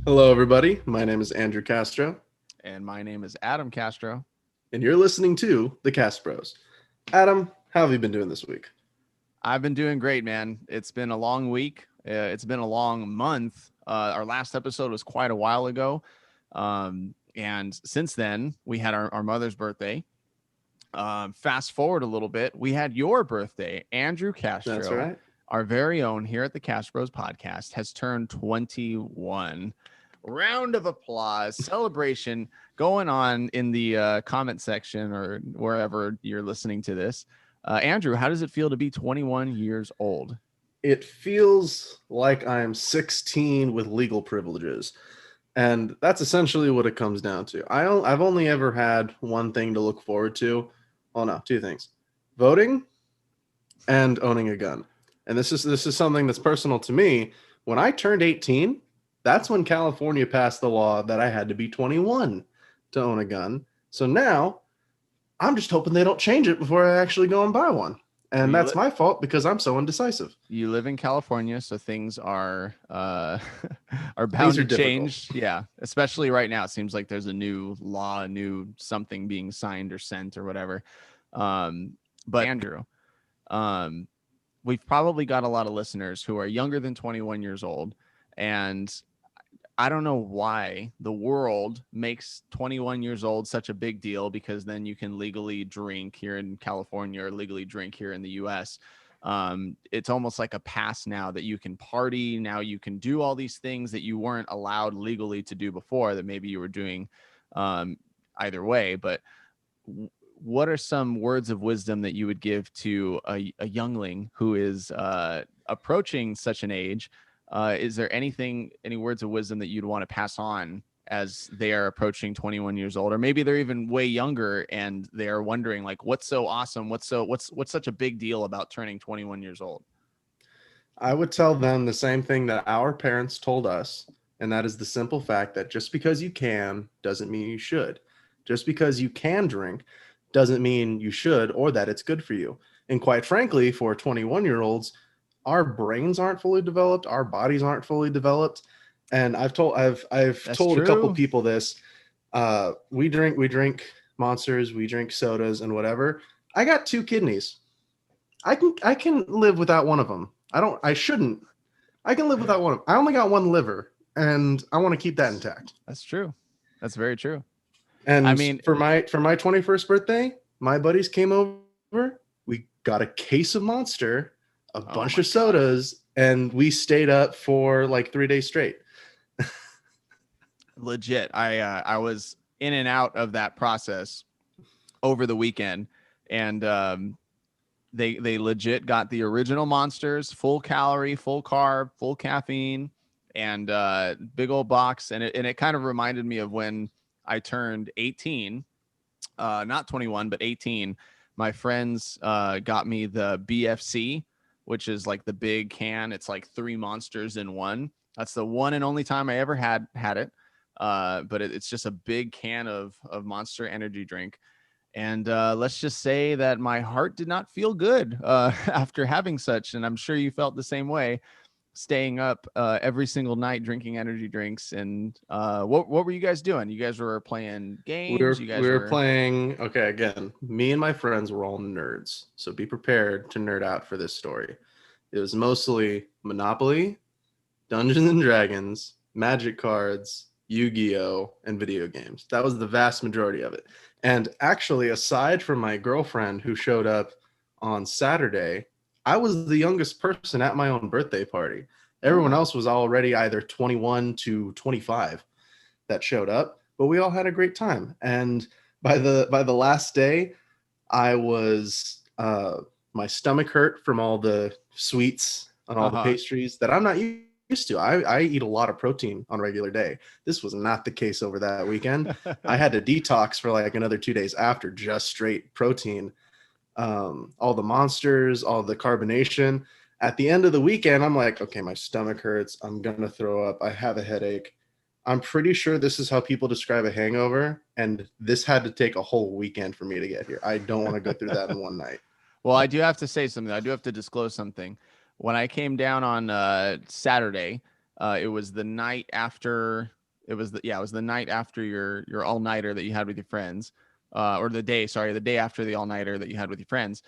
Hello, everybody. My name is Andrew Castro, And my name is Adam Castro. and you're listening to The Cast Bros. Adam, how have you been doing this week? I've been doing great, man. It's been a long week. It's been a long month. Our last episode was quite a while ago. And since then, we had our mother's birthday. Fast forward a little bit, we had your birthday. Andrew That's Castro, right. our very own here at the Cast Bros podcast, has turned 21. Round of applause, celebration going on in the comment section or wherever you're listening to this. Andrew, how does it feel to be 21 years old? It feels like I'm 16 with legal privileges, and that's essentially what it comes down to. I've only ever had one thing to look forward to. Oh no, two things: voting and owning a gun. And this is something that's personal to me. When I turned 18, that's when California passed the law that I had to be 21 to own a gun. So now I'm just hoping they don't change it before I actually go and buy one. Well, And that's my fault because I'm so indecisive. you live in California, so things are are Things bound are to difficult. change. Yeah, especially right now. It seems like there's a new law, a new something being signed or sent or whatever. But Andrew, um, we've probably got a lot of listeners who are younger than 21 years old, and I don't know why the world makes 21 years old such a big deal, because then you can legally drink here in California or legally drink here in the US. It's almost like a pass now that you can party. Now you can do all these things that you weren't allowed legally to do before, that maybe you were doing um, either way. But what are some words of wisdom that you would give to a youngling who is approaching such an age? Is there any words of wisdom that you'd want to pass on as they are approaching 21 years old, or maybe they're even way younger and they're wondering like, what's so awesome? What's such a big deal about turning 21 years old? I would tell them the same thing that our parents told us, and that is the simple fact that just because you can doesn't mean you should. Just because you can drink doesn't mean you should or that it's good for you. And quite frankly, for 21-year-olds, our brains aren't fully developed, our bodies aren't fully developed. And I've That's told a couple true. people this. We drink monsters, we drink sodas and whatever. I got two kidneys. I can live without one of them. I shouldn't. I can live without one. I only got one liver, and I want to keep that intact. That's true. That's very true. I And mean, for my 21st birthday, my buddies came over. We got a case of Monster, a bunch oh of my God. sodas, and we stayed up for like 3 days straight. Legit. I was in and out of that process over the weekend, and they legit got the original Monsters, full calorie, full carb, full caffeine, and big old box. And it kind of reminded me of when I turned 18, not 21 but 18. My friends got me the BFC, which is like the big can. It's like three Monsters in one. That's the one and only time I ever had it. But it's just a big can of Monster energy drink. And let's just say that my heart did not feel good after having such. And I'm sure you felt the same way, staying up every single night drinking energy drinks. And what were you guys doing? You guys were playing We games? were You we guys were were. playing. Okay, again, me and my friends were all nerds, so be prepared to nerd out for this story. It was mostly Monopoly, Dungeons and Dragons, Magic cards, Yu-Gi-Oh, and video games. That was the vast majority of it. And actually, aside from my girlfriend who showed up on Saturday, I was the youngest person at my own birthday party. Everyone Oh, else was already either 21 to 25 that showed up, but we all had a great time. And by the last day, I was my stomach hurt from all the sweets and all the uh-huh. pastries that I'm not used to. I eat a lot of protein on a regular day. This was not the case over that weekend. I had to detox for like another 2 days after just straight protein. All the monsters, all the carbonation. At the end of the weekend, I'm like, okay, my stomach hurts. I'm gonna throw up. I have a headache. I'm pretty sure this is how people describe a hangover, and this had to take a whole weekend for me to get here. I don't want to go through that in one night. Well, I do have to say something. I do have to disclose something. When I came down on Saturday, it was the night after. It was it was the night after your all-nighter that you had with your friends, or the day after the all-nighter that you had with your friends.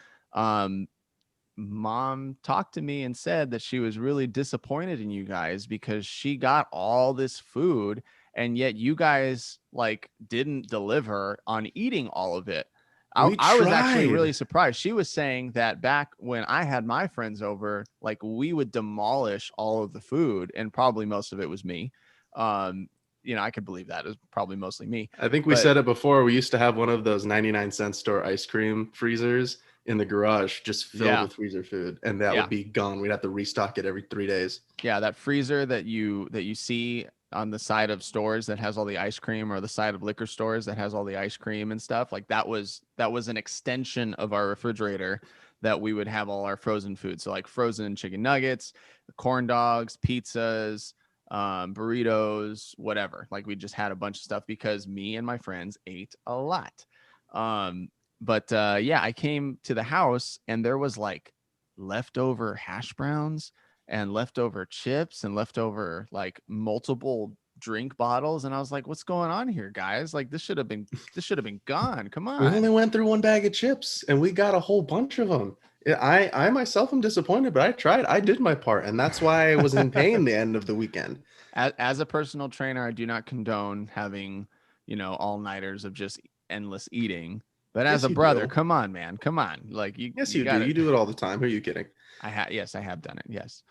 Mom talked to me and said that she was really disappointed in you guys because she got all this food and yet you guys like didn't deliver on eating all of it. We I was actually tried. really surprised. She was saying that back when I had my friends over, like we would demolish all of the food, and probably most of it was me. Um, I could believe that. It was probably mostly me. I think we But said it before. We used to have one of those 99-cent store ice cream freezers in the garage just filled yeah, with freezer food, and that yeah. would be gone. We'd have to restock it every 3 days. Yeah, that freezer that you see on the side of stores that has all the ice cream, or the side of liquor stores that has all the ice cream and stuff, like that was an extension of our refrigerator that we would have all our frozen food. So like frozen chicken nuggets, corn dogs, pizzas, burritos, whatever. Like we just had a bunch of stuff because me and my friends ate a lot. But yeah, I came to the house and there was like leftover hash browns and leftover chips and leftover like multiple drink bottles, and I was like, what's going on here, guys? Like this should have been gone. Come We only on. went through one bag of chips, and we got a whole bunch of them. I myself am disappointed, but I tried. I did my part, and that's why I was in pain the end of the weekend. As a personal trainer, I do not condone having, all-nighters of just endless eating. But as Yes, a you brother, do. come on, man. Come on. Like Yes, you you do. got You it. do it all the time. Who are you kidding? Yes, I have done it. Yes.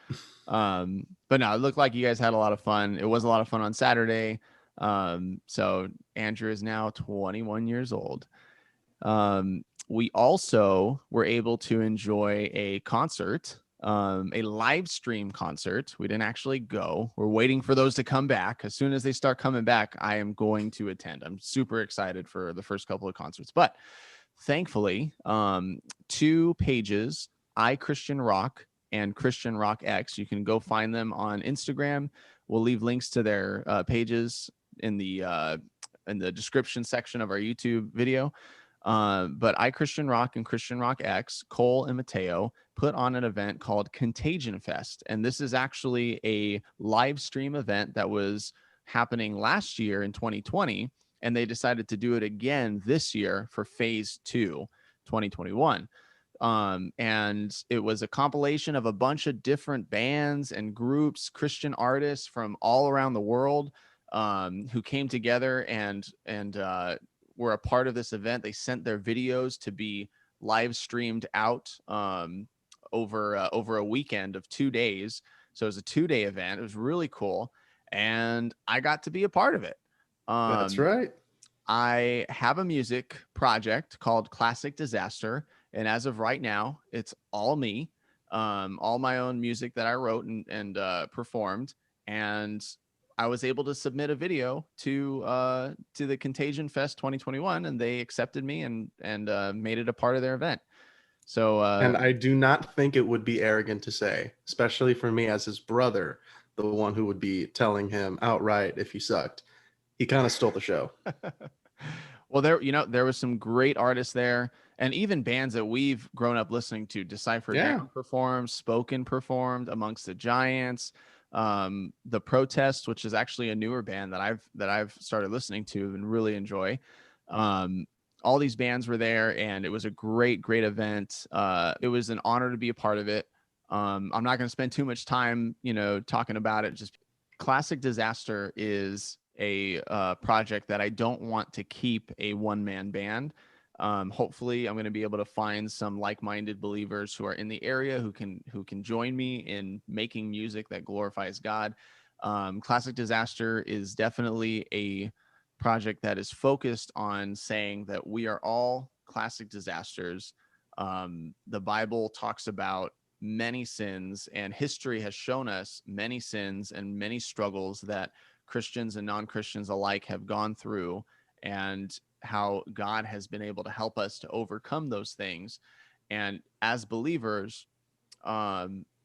But no, it looked like you guys had a lot of fun. It was a lot of fun on Saturday. So Andrew is now 21 years old. We also were able to enjoy a concert, a live stream concert. We didn't actually go. We're waiting for those to come back. As soon as they start coming back, I am going to attend. I'm super excited for the first couple of concerts. But thankfully, two pages, I Christian Rock and Christian Rock X. You can go find them on Instagram. We'll leave links to their pages in the description section of our YouTube video. But I Christian Rock and Christian Rock X, Cole and Mateo, put on an event called Contagion Fest. And this is actually a live stream event that was happening last year in 2020. And they decided to do it again this year for phase 2, 2021. And it was a compilation of a bunch of different bands and groups, Christian artists from all around the world, who came together and were a part of this event. They sent their videos to be live streamed out over a weekend of 2 days. So it was a 2-day event. It was really cool, and I got to be a part of it. That's Um, right. I have a music project called Classic Disaster, and as of right now, it's all me, all my own music that I wrote and performed, and I was able to submit a video to the Contagion Fest 2021, and they accepted me and made it a part of their event. So And I do not think it would be arrogant to say, especially for me as his brother, the one who would be telling him outright if he sucked. He kind of stole the show. well, there was some great artists there, and even bands that we've grown up listening to. Decipher Yeah. Down performed, Spoken performed, Amongst the Giants, The Protest, which is actually a newer band that I've started listening to and really enjoy. All these bands were there, and it was a great event. It was an honor to be a part of it. I'm not going to spend too much time, talking about it. Just Classic Disaster is a project that I don't want to keep a one-man band. Hopefully I'm going to be able to find some like-minded believers who are in the area who can join me in making music that glorifies God. Classic Disaster is definitely a project that is focused on saying that we are all classic disasters. The Bible talks about many sins, and history has shown us many sins and many struggles that Christians and non-Christians alike have gone through, and how God has been able to help us to overcome those things. And as believers,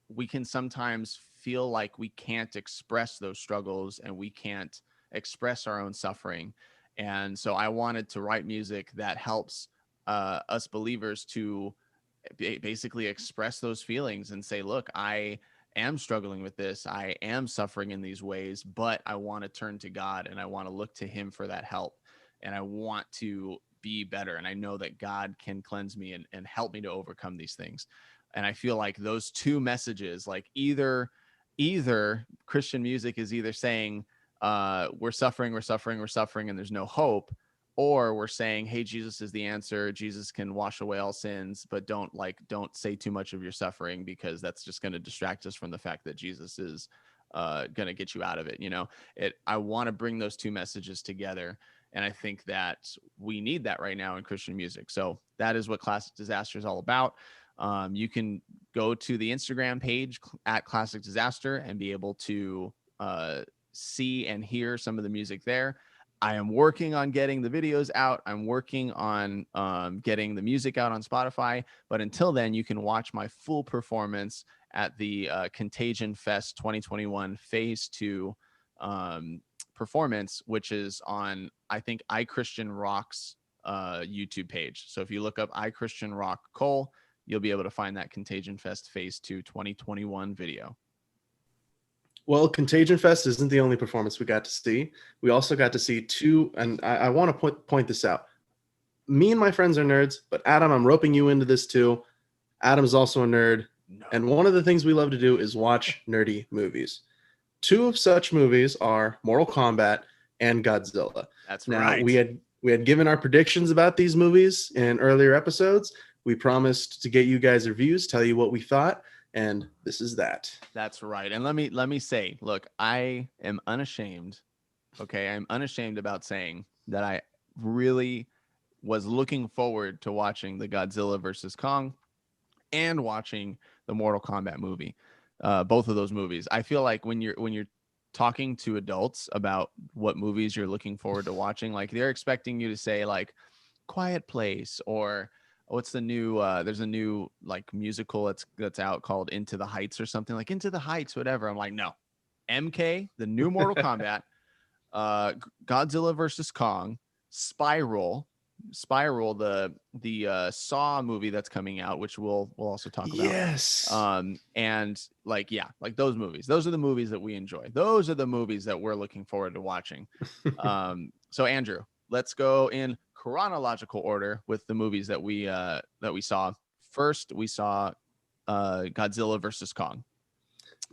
we can sometimes feel like we can't express those struggles and we can't express our own suffering. And so I wanted to write music that helps us believers to basically express those feelings and say, look, I am struggling with this. I am suffering in these ways, but I want to turn to God and I want to look to him for that help. And I want to be better. And I know that God can cleanse me and help me to overcome these things. And I feel like those two messages, like either Christian music is either saying, we're suffering, and there's no hope, or we're saying, hey, Jesus is the answer. Jesus can wash away all sins, but don't say too much of your suffering, because that's just going to distract us from the fact that Jesus is going to get you out of it. I want to bring those two messages together. And I think that we need that right now in Christian music. So that is what Classic Disaster is all about. You can go to the Instagram page at Classic Disaster and be able to see and hear some of the music there. I am working on getting the videos out. I'm working on getting the music out on Spotify. But until then, you can watch my full performance at the Contagion Fest 2021 Phase 2 performance, which is on, I think, iChristian Rock's YouTube page. So if you look up iChristian Rock Cole, you'll be able to find that Contagion Fest Phase 2 2021 video. Well, Contagion Fest isn't the only performance we got to see. We also got to see two, and I want to point this out. Me and my friends are nerds, but Adam, I'm roping you into this too. Adam's also a nerd. No. And one of the things we love to do is watch nerdy movies. Two of such movies are Mortal Kombat and Godzilla. That's now, right. We had given our predictions about these movies in earlier episodes. We promised to get you guys reviews, tell you what we thought, and this is that. That's right. And let me say, look, I am unashamed. Okay, I'm unashamed about saying that I really was looking forward to watching the Godzilla versus Kong and watching the Mortal Kombat movie. Both of those movies. I feel like when you're talking to adults about what movies you're looking forward to watching, like they're expecting you to say like Quiet Place, or what's the new there's a new like musical that's out called Into the Heights or something, like Into the Heights, whatever. I'm like, no. MK, the new Mortal Kombat, Godzilla versus Kong, Spiral, the Saw movie that's coming out, which we'll also talk about. Yes. And like, yeah, like those movies. Those are the movies that we enjoy. Those are the movies that we're looking forward to watching. So Andrew, let's go in chronological order with the movies that we saw. First, we saw Godzilla versus Kong.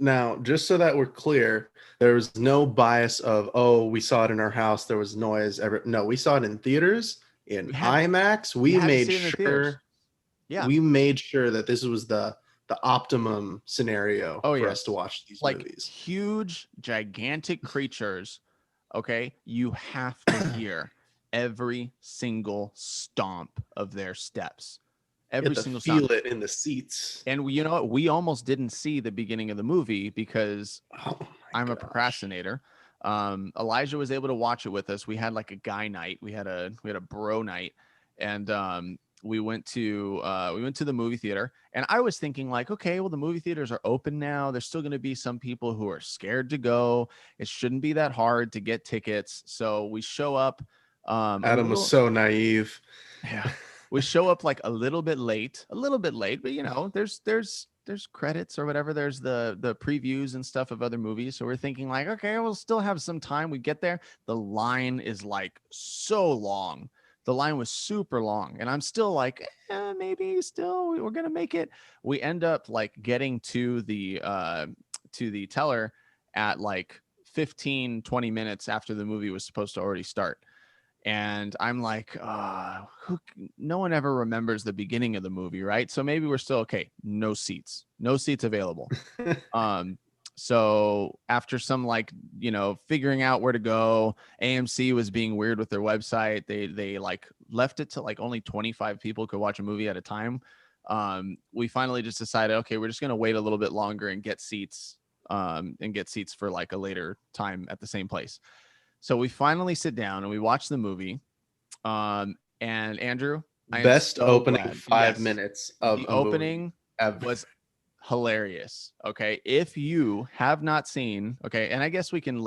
Now, just so that we're clear, there was no bias of, oh, we saw it in our house, there was noise. No, we saw it in theaters, in IMAX. We made sure. Yeah, we made sure that this was the optimum scenario for us to watch these movies. Huge, gigantic creatures. Okay, you have to hear every single stomp of their steps. Every single feel it in the seats. And you know what? We almost didn't see the beginning of the movie because I'm a procrastinator. Elijah was able to watch it with us. We had like a guy night. We had a bro night, and we went to the movie theater. And I was thinking like, okay, well, the movie theaters are open now. There's still going to be some people who are scared to go. It shouldn't be that hard to get tickets. So we show up. Adam was so naive. Yeah. We show up like a little bit late, but you know, there's credits or whatever. There's the previews and stuff of other movies. So we're thinking like, okay, we'll still have some time. We get there. The line is like so long. The line was super long. And I'm still like, maybe still we're going to make it. We end up like getting to the teller at like 15, 20 minutes after the movie was supposed to already start. And I'm like, no one ever remembers the beginning of the movie, right? So maybe we're still okay. No seats available. So after some like, you know, figuring out where to go, AMC was being weird with their website. They like left it to like only 25 people could watch a movie at a time. We finally just decided, okay, we're just going to wait a little bit longer and get seats for like a later time at the same place. So we finally sit down and we watch the movie. And Andrew, best opening 5 minutes of the opening was hilarious. Okay, if you have not seen, okay, and I guess we can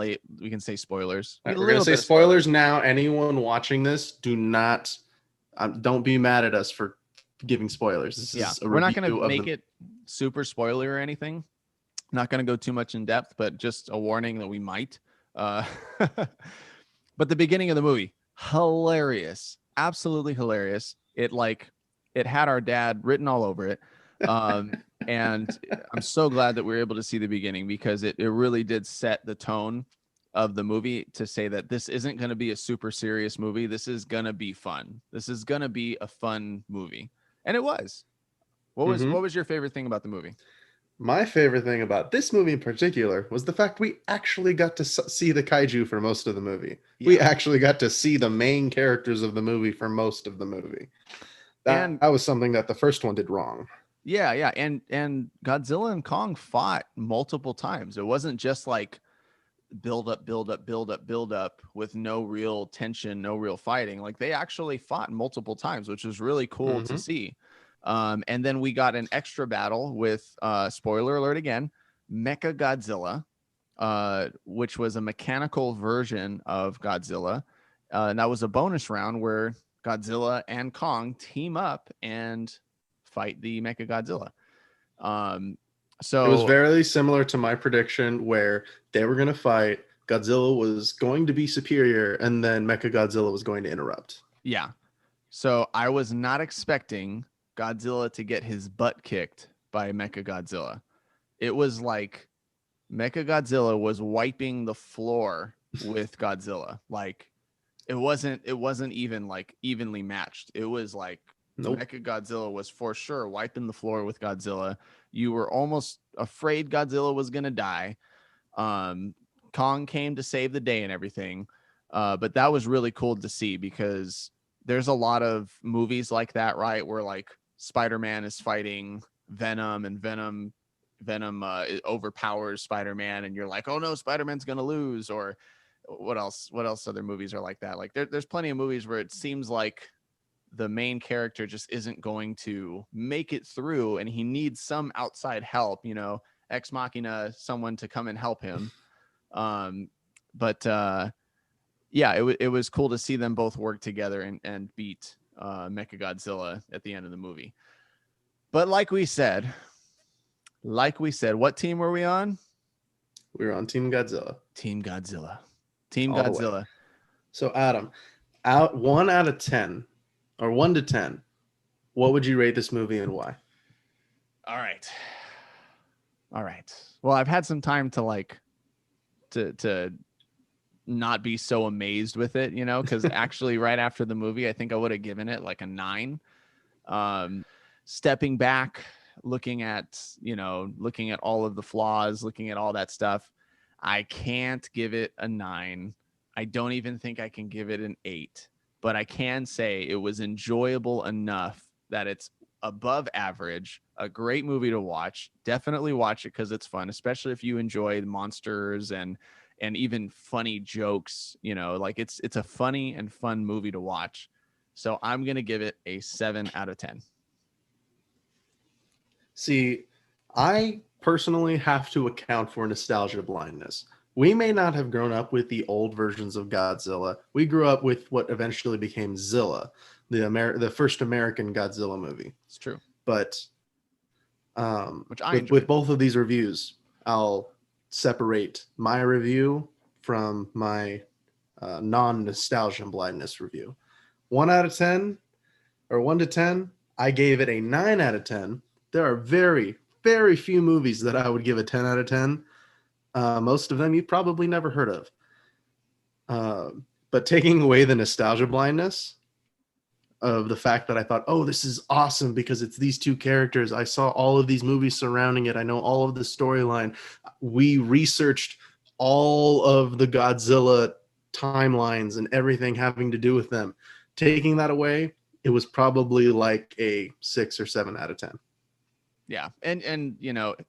say spoilers. We're gonna say spoilers now. Anyone watching this, don't be mad at us for giving spoilers. This is we're not gonna make it super spoiler or anything. Not going to go too much in depth, but just a warning that we might. Uh, but the beginning of the movie, hilarious, absolutely hilarious. It had our dad written all over it. And I'm so glad that we were able to see the beginning, because it really did set the tone of the movie to say that this isn't going to be a super serious movie. This is going to be fun. This is going to be a fun movie. And it was. What was your favorite thing about the movie? My favorite thing about this movie in particular was the fact we actually got to see the kaiju for most of the movie. Yeah. We actually got to see the main characters of the movie for most of the movie. That was something that the first one did wrong. Yeah. And Godzilla and Kong fought multiple times. It wasn't just like build up with no real tension, no real fighting. Like, they actually fought multiple times, which was really cool to see. And then we got an extra battle with, spoiler alert again, Mecha Godzilla, which was a mechanical version of Godzilla. And that was a bonus round where Godzilla and Kong team up and fight the Mecha Godzilla. So it was very similar to my prediction, where they were going to fight. Godzilla was going to be superior, and then Mecha Godzilla was going to interrupt. Yeah. So I was not expecting Godzilla to get his butt kicked by Mecha Godzilla. It was like Mecha Godzilla was wiping the floor with Godzilla. Like, it wasn't even like evenly matched. It was like Mecha Godzilla was for sure wiping the floor with Godzilla. You were almost afraid Godzilla was gonna die. Kong came to save the day and everything. But that was really cool to see, because there's a lot of movies like that, right? Where like Spider-Man is fighting Venom, and Venom overpowers Spider-Man, and you're like, oh no, Spider-Man's gonna lose. Or what else other movies are like that? Like, there's plenty of movies where it seems like the main character just isn't going to make it through, and he needs some outside help, ex machina, someone to come and help him. Yeah, it was cool to see them both work together and beat Mecha Godzilla at the end of the movie. But like we said, what team were we on? We were on Team Godzilla. Team Godzilla. So Adam, 1 out of 10, or 1 to 10, what would you rate this movie and why? All right. Well, I've had some time to to not be so amazed with it, because actually right after the movie, I think I would have given it like a 9. Stepping back, looking at all of the flaws, looking at all that stuff, I can't give it a 9. I don't even think I can give it an 8, but I can say it was enjoyable enough that it's above average, a great movie to watch. Definitely watch it because it's fun, especially if you enjoy the monsters and even funny jokes. Like, it's a funny and fun movie to watch. So I'm going to give it a 7 out of 10. See, I personally have to account for nostalgia blindness. We may not have grown up with the old versions of Godzilla. We grew up with what eventually became Zilla, the first American Godzilla movie. It's true. But which I with both of these reviews, I'll separate my review from my non-nostalgia blindness review. 1 out of 10, or 1 to 10, I gave it a 9 out of 10. There are very, very few movies that I would give a 10 out of 10. Most of them you've probably never heard of. But taking away the nostalgia blindness of the fact that I thought, oh, this is awesome because it's these two characters. I saw all of these movies surrounding it. I know all of the storyline. We researched all of the Godzilla timelines and everything having to do with them. Taking that away, it was probably like a 6 or 7 out of 10. Yeah. And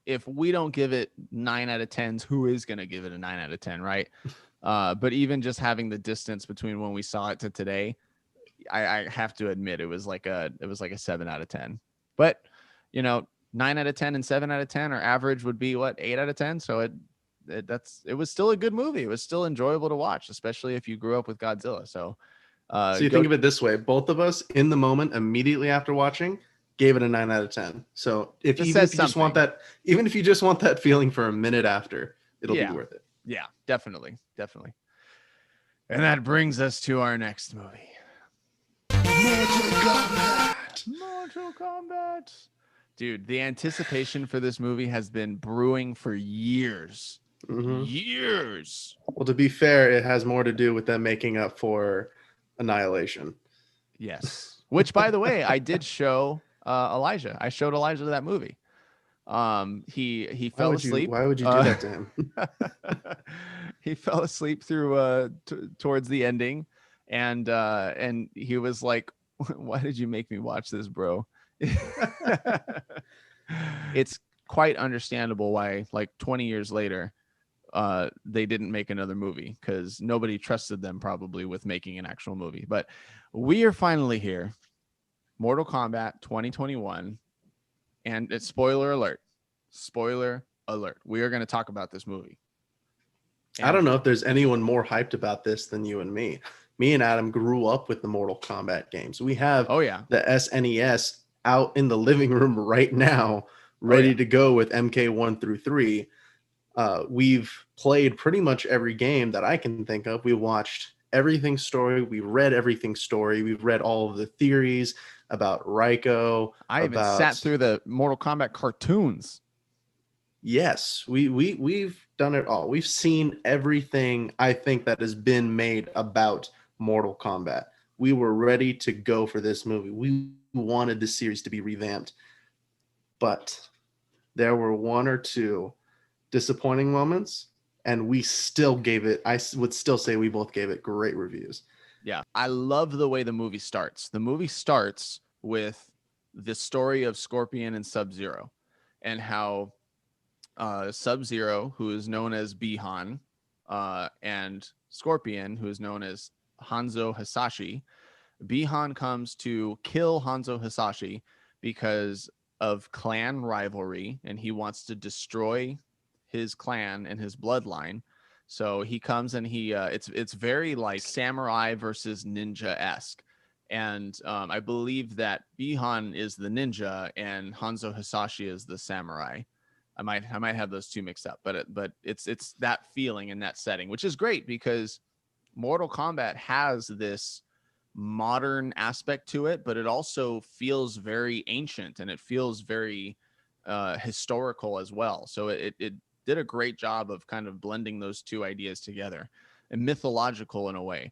if we don't give it 9 out of 10s, who is going to give it a 9 out of 10, right? But even just having the distance between when we saw it to today, I have to admit it was like a 7 out of 10. But 9 out of 10 and 7 out of 10, or average would be 8 out of 10. So it was still a good movie. It was still enjoyable to watch, especially if you grew up with Godzilla. So you think of it this way: both of us in the moment, immediately after watching, gave it a 9 out of 10. So if This even says if you just want something. that, even if you just want that feeling for a minute after, it'll be Yeah. worth it. Yeah, definitely. Definitely. And that brings us to our next movie. Mortal Kombat. Dude, the anticipation for this movie has been brewing for years. Mhm. Years. Well, to be fair, it has more to do with them making up for Annihilation. Yes. Which, by the way, I did show Elijah. I showed Elijah that movie. He fell asleep. Why would you do that to him? He fell asleep through towards the ending, and he was like, "Why did you make me watch this, bro?" It's quite understandable why, like 20 years later, they didn't make another movie, because nobody trusted them probably with making an actual movie. But we are finally here. Mortal Kombat 2021. And it's spoiler alert. Spoiler alert. We are going to talk about this movie. I don't know if there's anyone more hyped about this than you and me. Me and Adam grew up with the Mortal Kombat games. We have the SNES out in the living room right now, ready to go with MK1 through 3. We've played pretty much every game that I can think of. We watched everything story. We read everything story. We've read all of the theories about Raiko. I even sat through the Mortal Kombat cartoons. Yes, we've done it all. We've seen everything I think that has been made about Mortal Kombat. We were ready to go for this movie. We wanted the series to be revamped. But there were one or two disappointing moments, and we still gave it, I would still say we both gave it great reviews. Yeah, I love the way the movie starts. The movie starts with the story of Scorpion and Sub-Zero, and how Sub-Zero, who is known as Bihan, and Scorpion, who is known as Hanzo Hasashi. Bihan comes to kill Hanzo Hasashi because of clan rivalry, and he wants to destroy his clan and his bloodline. So he comes and he it's very like samurai versus ninja-esque. And I believe that Bihan is the ninja and Hanzo Hasashi is the samurai. I might have those two mixed up, but it's that feeling in that setting, which is great because Mortal Kombat has this modern aspect to it, but it also feels very ancient, and it feels very historical as well. So it did a great job of kind of blending those two ideas together, and mythological in a way.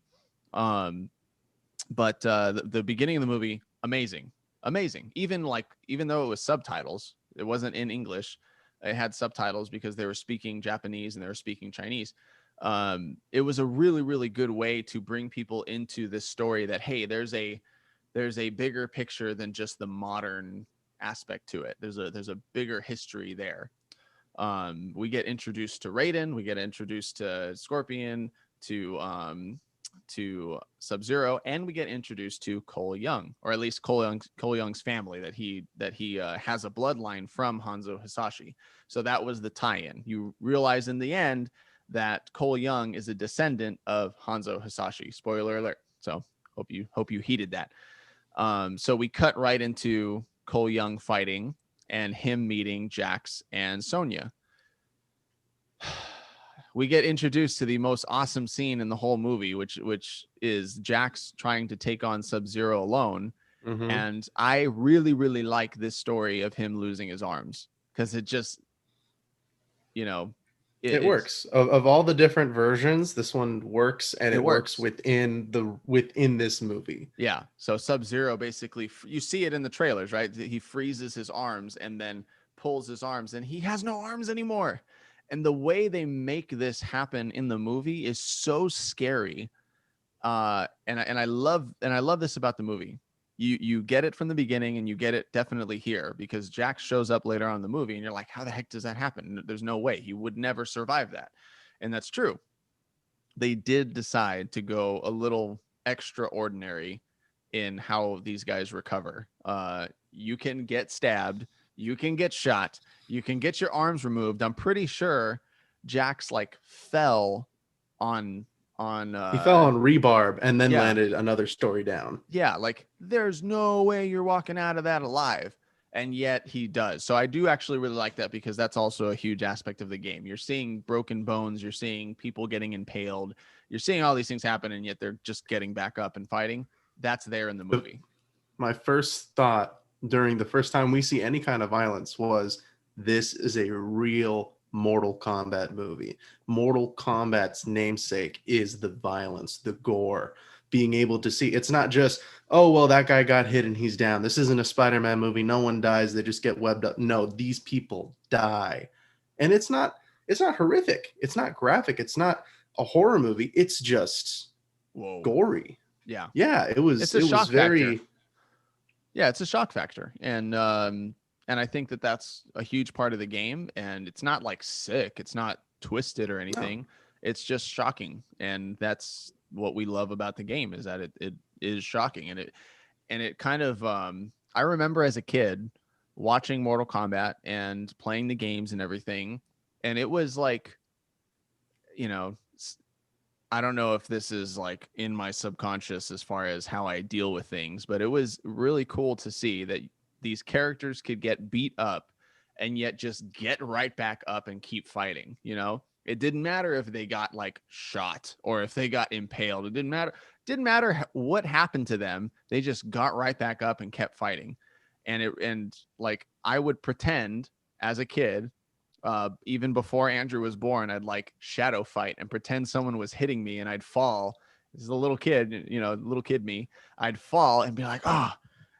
But the beginning of the movie, amazing. Even though it was subtitles, it wasn't in English. It had subtitles because they were speaking Japanese and they were speaking Chinese. It was a really, really good way to bring people into this story that, hey, there's a bigger picture than just the modern aspect to it. There's a bigger history there. We get introduced to Raiden, we get introduced to Scorpion, to Sub-Zero, and we get introduced to Cole Young, or at least Cole Young's family, that he has a bloodline from Hanzo Hasashi. So that was the tie-in. You realize in the end that Cole Young is a descendant of Hanzo Hasashi. Spoiler alert. So hope you heeded that. So we cut right into Cole Young fighting and him meeting Jax and Sonya. We get introduced to the most awesome scene in the whole movie, which is Jax trying to take on Sub-Zero alone. Mm-hmm. And I really, really like this story of him losing his arms, because it just, it works. Of all the different versions, this one works, and it works within this movie. Yeah. So Sub-Zero basically, you see it in the trailers, right? He freezes his arms and then pulls his arms, and he has no arms anymore. And the way they make this happen in the movie is so scary. And I love this about the movie. You get it from the beginning, and you get it definitely here, because Jax shows up later on in the movie and you're like, how the heck does that happen? There's no way. He would never survive that. And that's true. They did decide to go a little extraordinary in how these guys recover. You can get stabbed, you can get shot, you can get your arms removed. I'm pretty sure Jax fell on on He fell on rebarb and then yeah. landed another story down. Yeah, like there's no way you're walking out of that alive. And yet he does. So I do actually really like that, because that's also a huge aspect of the game. You're seeing broken bones, you're seeing people getting impaled, you're seeing all these things happen, and yet they're just getting back up and fighting. That's there in the movie. My first thought during the first time we see any kind of violence was, this is a real Mortal Kombat movie. Mortal Kombat's namesake is the violence, the gore, being able to see. It's not just, oh, well, that guy got hit and he's down. This isn't a Spider-Man movie. No one dies. They just get webbed up. No, these people die. And it's not horrific. It's not graphic. It's not a horror movie. It's just gory. Yeah. Yeah, it was very factor. Yeah, it's a shock factor. And I think that that's a huge part of the game. And it's not like sick, it's not twisted or anything. No. It's just shocking. And that's what we love about the game, is that it is shocking. And it kind of I remember as a kid watching Mortal Kombat and playing the games and everything. And it was like, you know, I don't know if this is like in my subconscious as far as how I deal with things, but it was really cool to see that these characters could get beat up and yet just get right back up and keep fighting. You know, it didn't matter if they got like shot or if they got impaled. It didn't matter what happened to them. They just got right back up and kept fighting. And like, I would pretend as a kid, even before Andrew was born, I'd like shadow fight and pretend someone was hitting me and I'd fall. This is a little kid, you know, little kid me. I'd fall and be like, and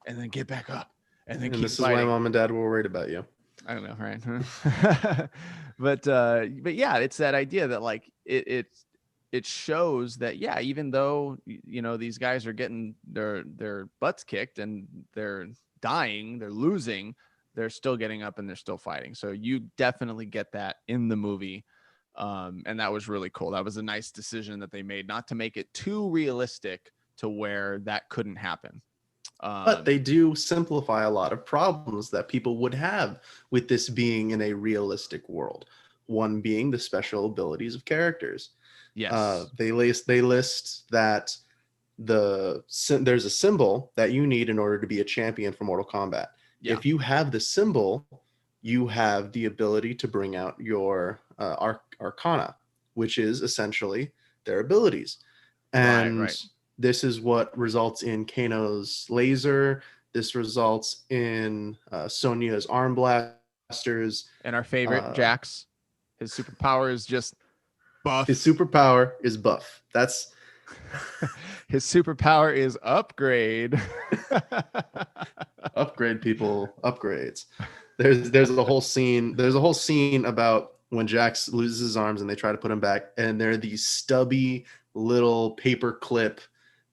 then get back up and then keep this fighting. Is why mom and dad were worried about you. I don't know, right? but yeah, it's that idea that like it shows that, yeah, even though, you know, these guys are getting their butts kicked and they're dying, they're losing, they're still getting up and they're still fighting. So you definitely get that in the movie. And that was really cool. That was a nice decision that they made, not to make it too realistic to where that couldn't happen. But they do simplify a lot of problems that people would have with this being in a realistic world. One being the special abilities of characters. Yes. They list that there's a symbol that you need in order to be a champion for Mortal Kombat. Yeah. If you have the symbol, you have the ability to bring out your arcana, which is essentially their abilities. And right. This is what results in Kano's laser. This results in Sonya's arm blasters. And our favorite, Jax. His superpower is just buff. His superpower is buff. That's... His superpower is upgrade. Upgrade, people. Upgrades. There's a whole scene. There's a whole scene about when Jax loses his arms and they try to put him back, and there are these stubby little paper clip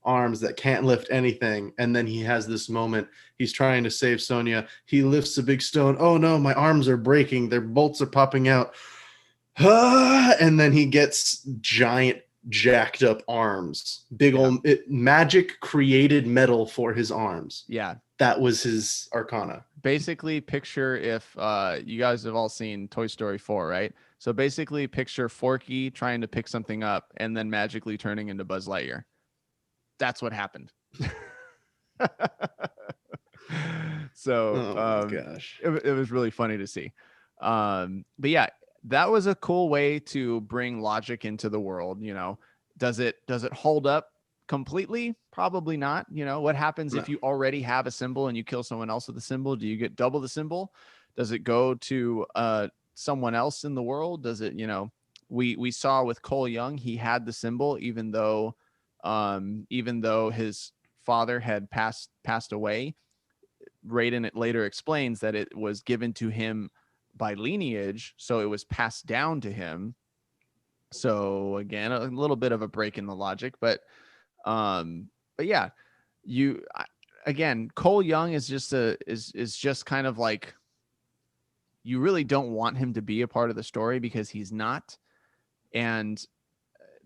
arms that can't lift anything. And then he has this moment. He's trying to save Sonya. He lifts a big stone. Oh no, my arms are breaking. Their bolts are popping out. And then he gets giant jacked up arms, big old magic created metal for his arms. Yeah, that was his arcana. Basically, picture if you guys have all seen Toy Story 4, right? So basically picture Forky trying to pick something up and then magically turning into Buzz Lightyear. That's what happened. So gosh, it was really funny to see. But yeah, that was a cool way to bring logic into the world. You know, does it hold up completely? Probably not. You know, what happens if you already have a symbol and you kill someone else with the symbol? Do you get double the symbol? Does it go to someone else in the world? Does it, you know, we saw with Cole Young, he had the symbol even though his father had passed away. Raiden it later explains that it was given to him by lineage, so it was passed down to him. So again, a little bit of a break in the logic, but yeah, again, Cole Young is just kind of like, you really don't want him to be a part of the story because he's not. And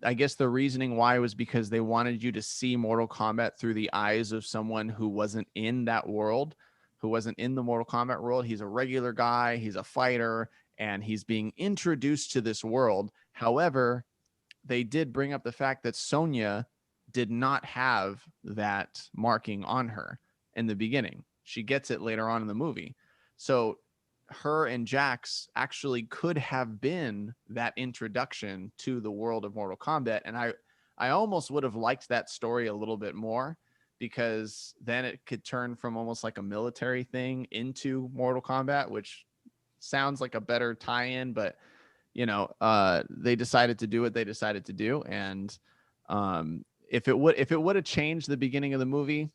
I guess the reasoning why was because they wanted you to see Mortal Kombat through the eyes of someone who wasn't in that world, who wasn't in the Mortal Kombat world. He's a regular guy, he's a fighter, and he's being introduced to this world. However, they did bring up the fact that Sonya did not have that marking on her in the beginning. She gets it later on in the movie. So her and Jax actually could have been that introduction to the world of Mortal Kombat. And I almost would have liked that story a little bit more, because then it could turn from almost like a military thing into Mortal Kombat, which sounds like a better tie-in, but they decided to do what they decided to do. And if it would have changed the beginning of the movie,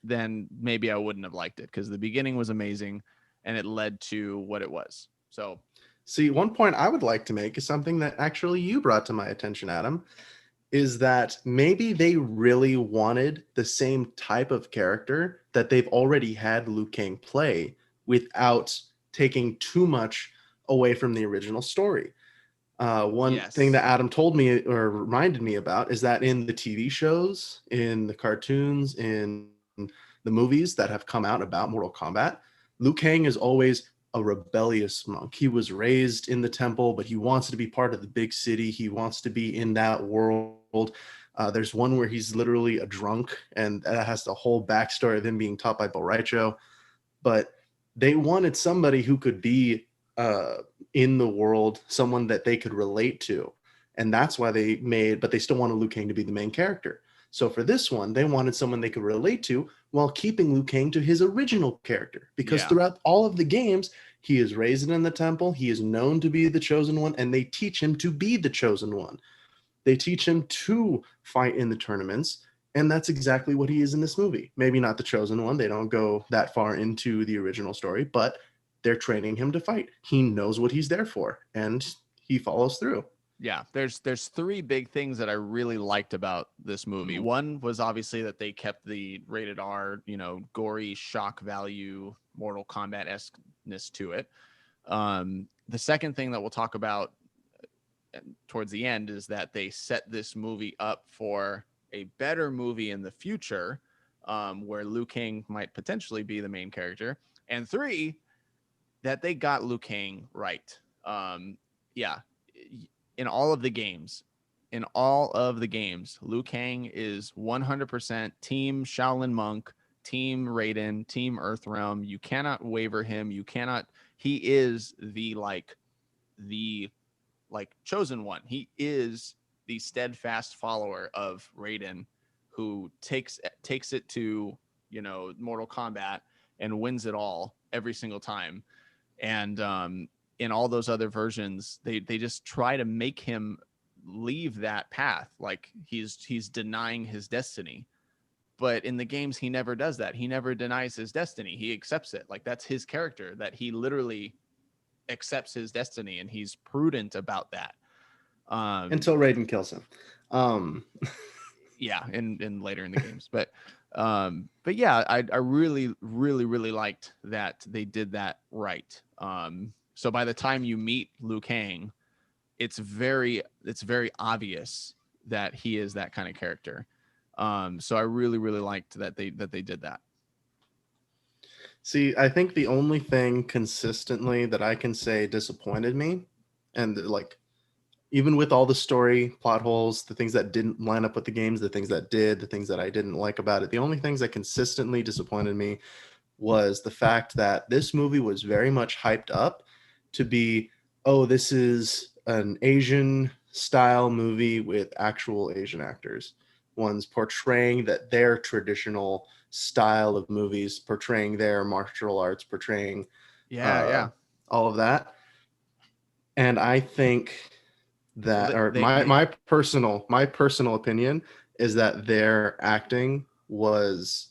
then maybe I wouldn't have liked it, because the beginning was amazing and it led to what it was. So see, one point I would like to make is something that actually you brought to my attention, Adam, is that maybe they really wanted the same type of character that they've already had Liu Kang play without taking too much away from the original story. One thing that Adam told me or reminded me about is that in the TV shows, in the cartoons, in the movies that have come out about Mortal Kombat, Liu Kang is always a rebellious monk. He was raised in the temple, but he wants to be part of the big city. He wants to be in that world. There's one where he's literally a drunk, and that has the whole backstory of him being taught by Boraicho. But they wanted somebody who could be in the world, someone that they could relate to. And that's why but they still wanted Liu Kang to be the main character. So for this one, they wanted someone they could relate to while keeping Liu Kang to his original character. Because throughout all of the games, he is raised in the temple, he is known to be the chosen one, and they teach him to be the chosen one. They teach him to fight in the tournaments, and that's exactly what he is in this movie. Maybe not the chosen one. They don't go that far into the original story, but they're training him to fight. He knows what he's there for, and he follows through. Yeah, there's three big things that I really liked about this movie. One was obviously that they kept the rated R, gory shock value, Mortal Kombat-esque-ness to it. The second thing that we'll talk about towards the end is that they set this movie up for a better movie in the future, where Liu Kang might potentially be the main character. And three, that they got Liu Kang right. In all of the games, Liu Kang is 100% Team Shaolin Monk, Team Raiden, Team Earthrealm. You cannot waver him. He is the chosen one. He is the steadfast follower of Raiden, who takes it to, Mortal Kombat and wins it all every single time. And in all those other versions, they just try to make him leave that path, like he's denying his destiny. But in the games, he never does that. He never denies his destiny. He accepts it. Like, that's his character, that he literally accepts his destiny, and he's prudent about that. Until Raiden kills him. Yeah, and later in the games. But yeah, I really, really, really liked that they did that right. So by the time you meet Liu Kang, it's very obvious that he is that kind of character. So I really, really liked that they did that. See, I think the only thing consistently that I can say disappointed me, and even with all the story plot holes, the things that didn't line up with the games, the things that did, the things that I didn't like about it, the only things that consistently disappointed me was the fact that this movie was very much hyped up to be, oh, this is an Asian style movie with actual Asian actors, ones portraying their traditional style of movies, portraying their martial arts, portraying all of that. And I think that, my personal opinion is that their acting was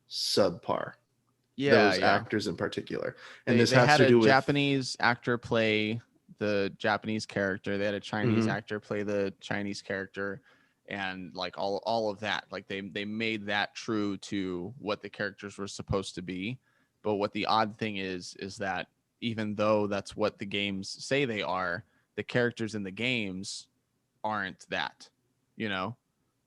subpar. Those actors in particular, and this has to do with Japanese actor play the Japanese character. They had a Chinese actor play the Chinese character, and like all of that. Like they made that true to what the characters were supposed to be. But what the odd thing is that even though that's what the games say they are, the characters in the games aren't that.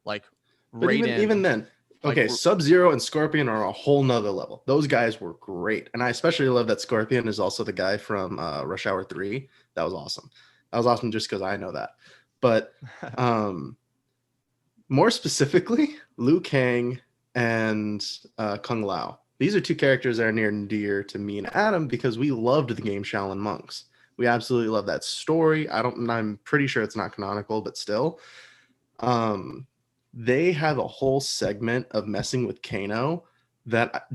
Like but Raiden, even then. Okay, Sub-Zero and Scorpion are a whole nother level. Those guys were great. And I especially love that Scorpion is also the guy from Rush Hour 3. That was awesome. That was awesome just because I know that. But more specifically, Liu Kang and Kung Lao. These are two characters that are near and dear to me and Adam because we loved the game Shaolin Monks. We absolutely love that story. I'm pretty sure it's not canonical, but still. They have a whole segment of messing with Kano that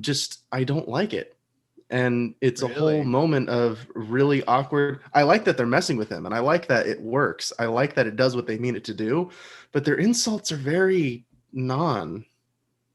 I don't like it. And it's a whole Really? moment of really awkward. I like that they're messing with him and I like that it works. I like that it does what they mean it to do, but their insults are very